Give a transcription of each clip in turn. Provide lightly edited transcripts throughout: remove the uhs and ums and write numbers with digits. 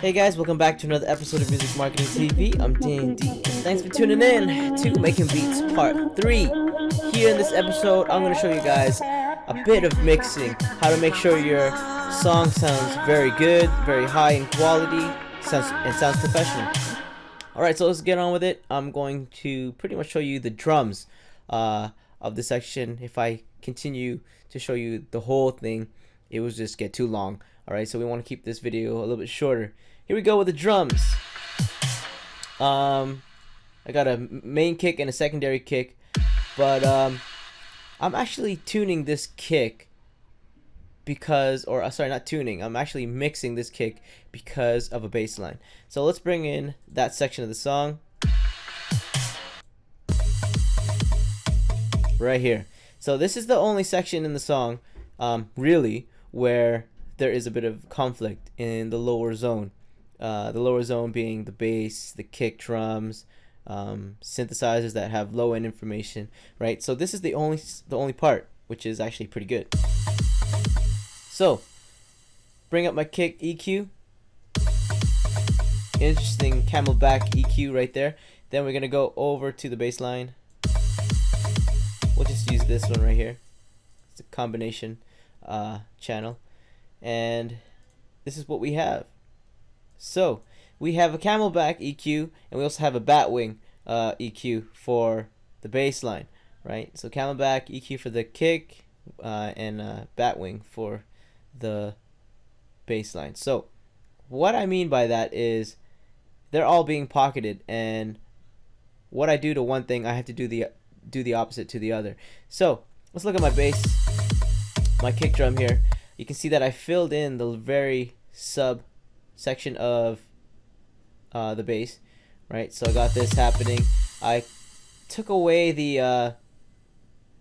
Hey guys, welcome back to another episode of Music Marketing TV. I'm D&D. Thanks for tuning in to Making Beats Part 3. Here in this episode, I'm going to show you guys a bit of mixing, how to make sure your song sounds very good, very high in quality, and sounds professional. Alright, so let's get on with it. I'm going to pretty much show you the drums of this section. If I continue to show you the whole thing, it will just get too long. Alright, so we want to keep this video a little bit shorter. Here we go with the drums. I got a main kick and a secondary kick, but I'm actually tuning this kick because, not tuning, I'm actually mixing this kick because of a bass line. So let's bring in that section of the song right here. So this is the only section in the song, really, where there is a bit of conflict in the lower zone. The lower zone being the bass, the kick drums, synthesizers that have low end information, right? So this is the only part, which is actually pretty good. So bring up my kick EQ. Interesting camelback EQ right there. Then we're gonna go over to the bass line. We'll just use this one right here. It's a combination channel, and this is what we have. So we have a camelback EQ, and we also have a batwing EQ for the bass line, right? So camelback EQ for the kick, and batwing for the bass line. So what I mean by that is they're all being pocketed, and what I do to one thing, I have to do the opposite to the other. So let's look at my bass, my kick drum here. You can see that I filled in the very sub section of the bass, right? So I got this happening. I took away the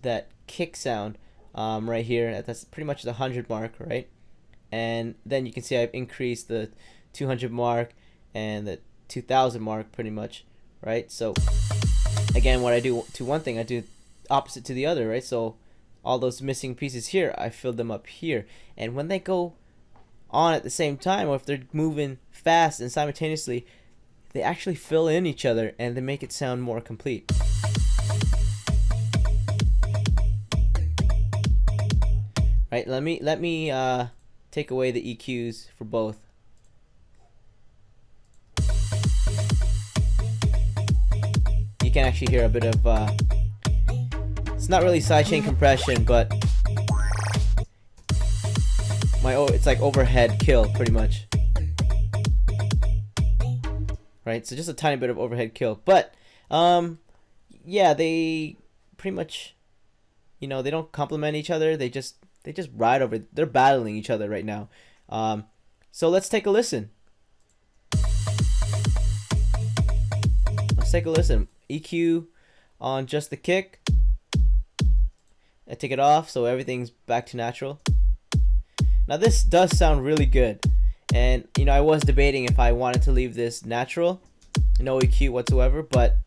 that kick sound right here. That's pretty much the 100 mark, right? And then you can see I've increased the 200 mark and the 2000 mark pretty much, right? So again, what I do to one thing, I do opposite to the other, right? So all those missing pieces here, I filled them up here, and when they go on at the same time, or if they're moving fast and simultaneously, they actually fill in each other and they make it sound more complete. Right, let me take away the EQs for both. You can actually hear a bit of it's not really sidechain compression, but it's like overhead kill pretty much, right? So just a tiny bit of overhead kill, but yeah, they pretty much, they don't complement each other. They just ride over. They're battling each other right now. So let's take a listen. EQ on just the kick. I take it off so everything's back to natural. Now this does sound really good, and I was debating if I wanted to leave this natural, no EQ whatsoever, but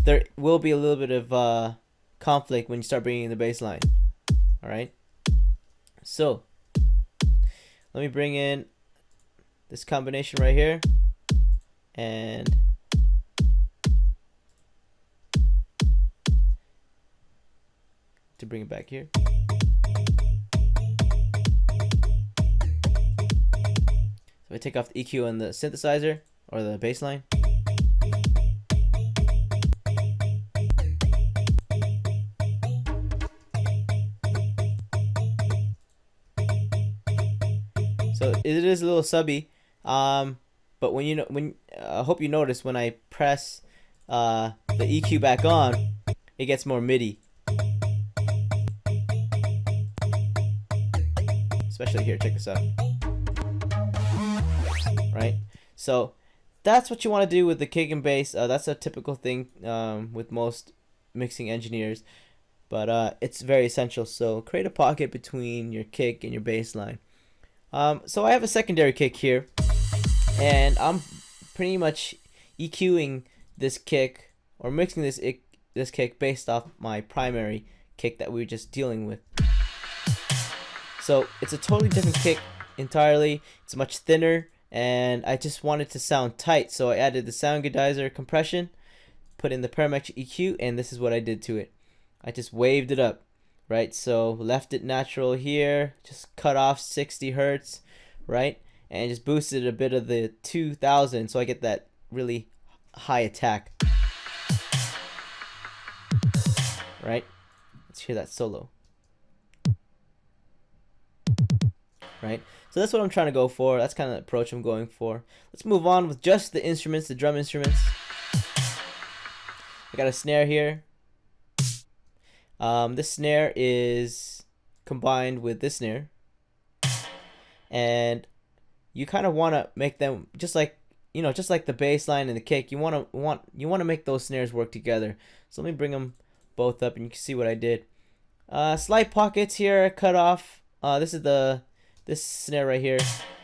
there will be a little bit of conflict when you start bringing in the bass line. Alright, so let me bring in this combination right here, and to bring it back here. So I take off the EQ on the synthesizer or the bass line. So it is a little subby, but I hope you notice when I press the EQ back on, it gets more MIDI. Especially here, check this out. Right, so that's what you want to do with the kick and bass. That's a typical thing with most mixing engineers, but it's very essential. So create a pocket between your kick and your bass line. So I have a secondary kick here, and I'm pretty much EQing this kick or mixing this kick based off my primary kick that we were just dealing with. So it's a totally different kick entirely. It's much thinner and I just wanted to sound tight, so I added the sound goodizer compression, put in the parametric EQ, and this is what I did to it. I just waved it up, right? So left it natural here, just cut off 60 hertz, right? And just boosted a bit of the 2000 so I get that really high attack, right? Let's hear that solo, right? So that's what I'm trying to go for. That's kind of the approach I'm going for. Let's move on with just the instruments, the drum instruments. I got a snare here. This snare is combined with this snare, and you kind of want to make them just like, you know, just like the bass line and the kick. You want to make those snares work together. So let me bring them both up, and you can see what I did. Slight pockets here, cut off. This snare right here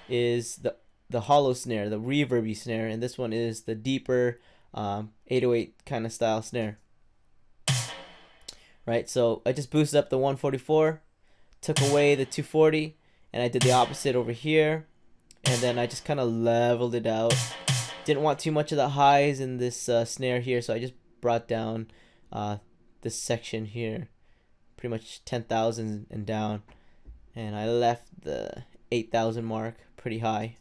is the hollow snare, the reverby snare, and this one is the deeper 808 kind of style snare. Right, so I just boosted up the 144, took away the 240, and I did the opposite over here, and then I just kind of leveled it out. Didn't want too much of the highs in this snare here, so I just brought down this section here, pretty much 10,000 and down, and I left the 8,000 mark pretty high.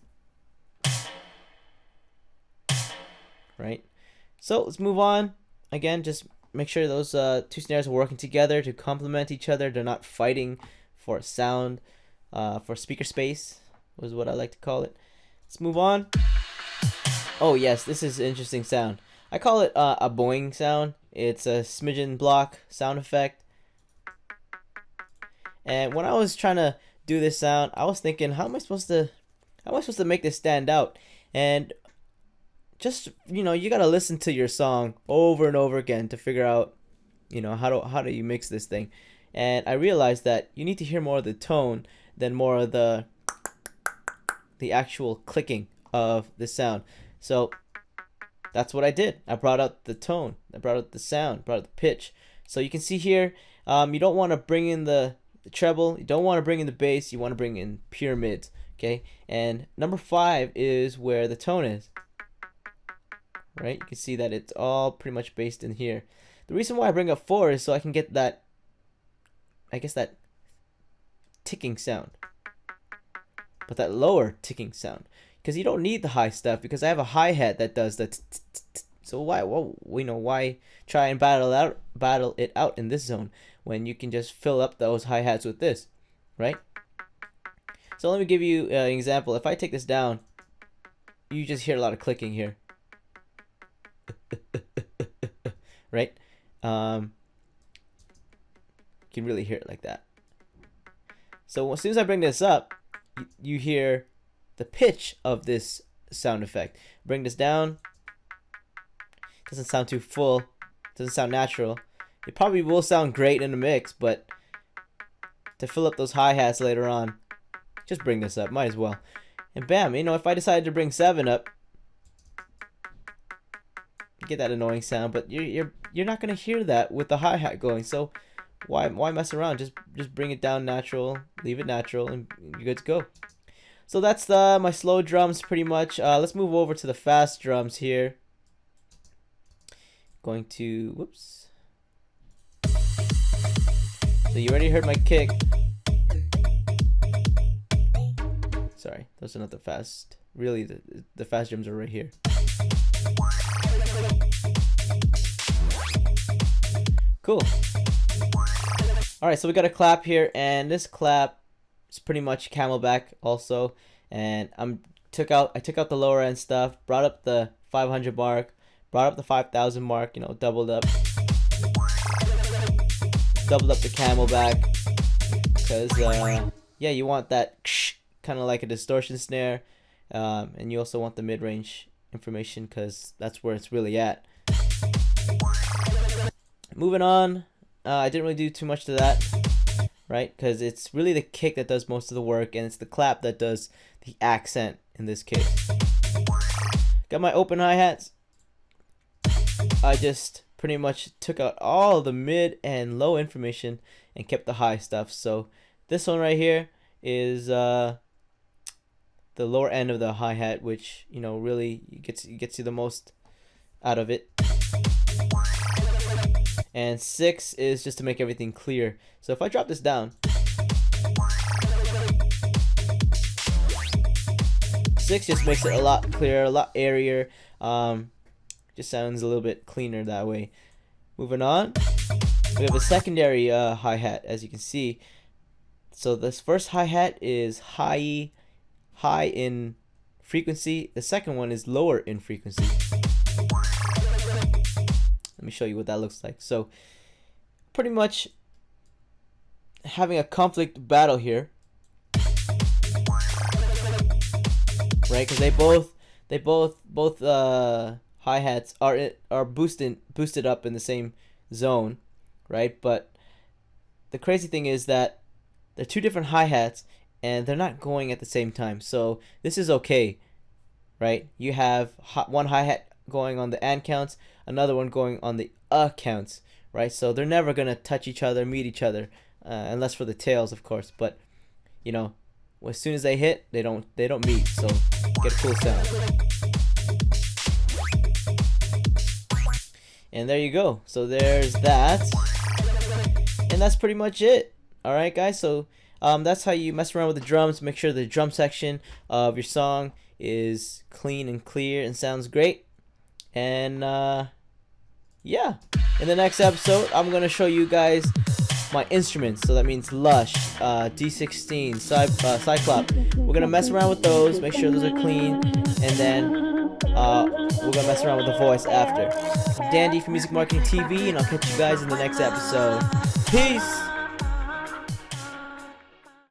Right, so let's move on. Again, just make sure those two snares are working together to complement each other. They're not fighting for sound, for speaker space was what I like to call it. Let's move on. Oh yes, this is an interesting sound. I call it a boing sound. It's a smidgen block sound effect. And when I was trying to do this sound, I was thinking, how am I supposed to make this stand out? And just, you know, you gotta listen to your song over and over again to figure out, you know, how do you mix this thing. And I realized that you need to hear more of the tone than more of the actual clicking of the sound. So that's what I did. I brought out the tone, I brought out the sound, brought out the pitch. So you can see here, you don't want to bring in the treble, you don't want to bring in the bass, you want to bring in pure mids. Okay, and number 5 is where the tone is. Right, you can see that it's all pretty much based in here. The reason why I bring up 4 is so I can get that, I guess, that ticking sound, but that lower ticking sound, because you don't need the high stuff, because I have a hi-hat that does the so why try and battle it out in this zone when you can just fill up those hi-hats with this, right? So let me give you an example. If I take this down, you just hear a lot of clicking here. Right? You can really hear it like that. So as soon as I bring this up, you hear the pitch of this sound effect. Bring this down. Doesn't sound too full. Doesn't sound natural. It probably will sound great in the mix, but to fill up those hi-hats later on, just bring this up. Might as well. And bam, you know, if I decided to bring 7 up, get that annoying sound, but you're not gonna hear that with the hi-hat going. So why mess around? Just bring it down natural, leave it natural, and you're good to go. So that's my slow drums pretty much. Let's move over to the fast drums here. Going to, whoops. So you already heard my kick. Sorry, those are not the fast. Really, the fast drums are right here. Cool. Alright, so we got a clap here, and this clap is pretty much camelback also. And I took out the lower end stuff, brought up the 500 mark, brought up the 5,000 mark, you know, doubled up the camelback, because yeah, you want that kind of like a distortion snare, and you also want the mid-range information, because that's where it's really at. Moving on, I didn't really do too much to that, right? Because it's really the kick that does most of the work, and it's the clap that does the accent in this case. Got my open hi-hats. I just pretty much took out all the mid and low information and kept the high stuff. So this one right here is the lower end of the hi-hat, which, you know, really gets you the most out of it. And 6 is just to make everything clear. So if I drop this down, 6 just makes it a lot clearer, a lot airier. Just sounds a little bit cleaner that way. Moving on, we have a secondary hi-hat, as you can see. So this first hi-hat is high in frequency. The second one is lower in frequency. Let me show you what that looks like. So pretty much having a conflict battle here, right? Because both hi-hats are boosted up in the same zone, right? But the crazy thing is that they're two different hi-hats and they're not going at the same time. So this is okay, right? You have one hi-hat going on the and counts, another one going on the counts, right? So they're never gonna touch each other, meet each other, unless for the tails, of course. But you know, as soon as they hit, they don't meet. So get a cool sound. And there you go. So there's that, and that's pretty much it. All right, guys. So that's how you mess around with the drums. Make sure the drum section of your song is clean and clear and sounds great. And yeah, in the next episode, I'm gonna show you guys my instruments. So that means Lush, D16, Cyclops. We're gonna mess around with those, make sure those are clean, and then we're gonna mess around with the voice after. I'm Dandy from Music Marketing TV, and I'll catch you guys in the next episode. Peace.